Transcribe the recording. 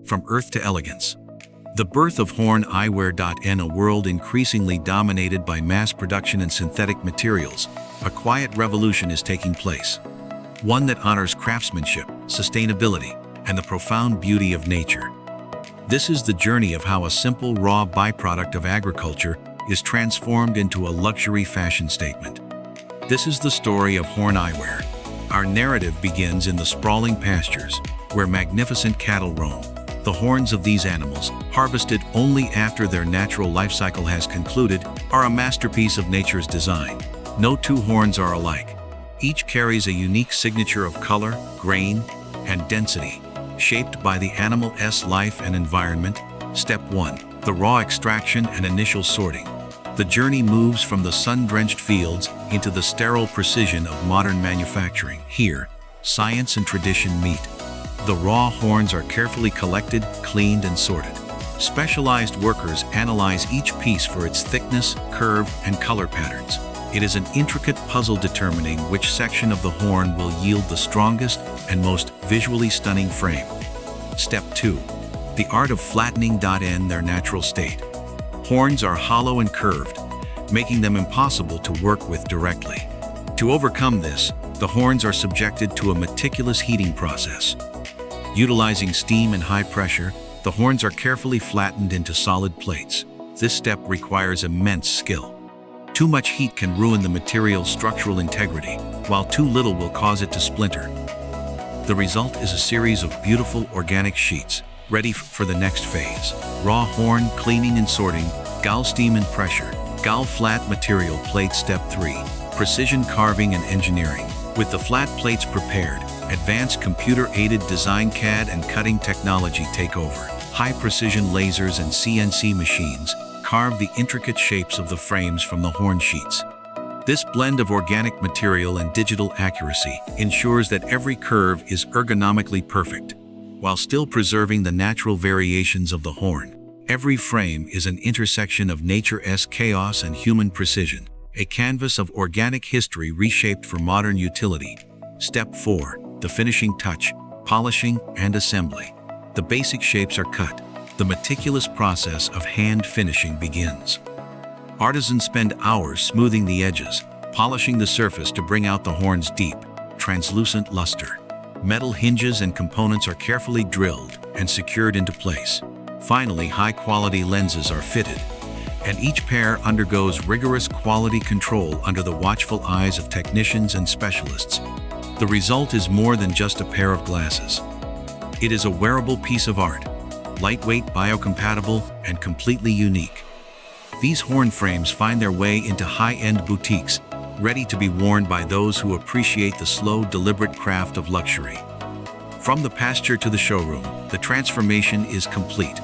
from earth to elegance. The birth of horn eyewear. In a world increasingly dominated by mass production and synthetic materials, a quiet revolution is taking place. One that honors craftsmanship, sustainability, and the profound beauty of nature. This is the journey of how a simple raw byproduct of agriculture is transformed into a luxury fashion statement. This is the story of horn eyewear. Our narrative begins in the sprawling pastures, where magnificent cattle roam. The horns of these animals, harvested only after their natural life cycle has concluded, are a masterpiece of nature's design. No two horns are alike. Each carries a unique signature of color, grain, and density, shaped by the animal's life and environment. Step 1. The raw extraction and initial sorting. The journey moves from the sun-drenched fields into the sterile precision of modern manufacturing. Here, science and tradition meet. The raw horns are carefully collected, cleaned, and sorted. Specialized workers analyze each piece for its thickness, curve, and color patterns. It is an intricate puzzle determining which section of the horn will yield the strongest and most visually stunning frame. Step 2. The art of flattening. In their natural state, horns are hollow and curved, making them impossible to work with directly. To overcome this, the horns are subjected to a meticulous heating process. Utilizing steam and high pressure, the horns are carefully flattened into solid plates. This step requires immense skill. Too much heat can ruin the material's structural integrity, while too little will cause it to splinter. The result is a series of beautiful organic sheets, ready for the next phase. Raw horn cleaning and sorting, gal steam and pressure, gal flat material plate. Step 3. Precision carving and engineering. With the flat plates prepared, advanced computer-aided design CAD and cutting technology take over. High-precision lasers and CNC machines carve the intricate shapes of the frames from the horn sheets. This blend of organic material and digital accuracy ensures that every curve is ergonomically perfect, while still preserving the natural variations of the horn. Every frame is an intersection of nature's chaos and human precision, a canvas of organic history reshaped for modern utility. Step 4. The finishing touch, polishing and assembly. The basic shapes are cut. The meticulous process of hand finishing begins. Artisans spend hours smoothing the edges, polishing the surface to bring out the horn's deep, translucent luster. Metal hinges and components are carefully drilled and secured into place. Finally, high-quality lenses are fitted, and each pair undergoes rigorous quality control under the watchful eyes of technicians and specialists. The result is more than just a pair of glasses. It is a wearable piece of art, lightweight, biocompatible, and completely unique. These horn frames find their way into high-end boutiques, ready to be worn by those who appreciate the slow, deliberate craft of luxury. From the pasture to the showroom, the transformation is complete.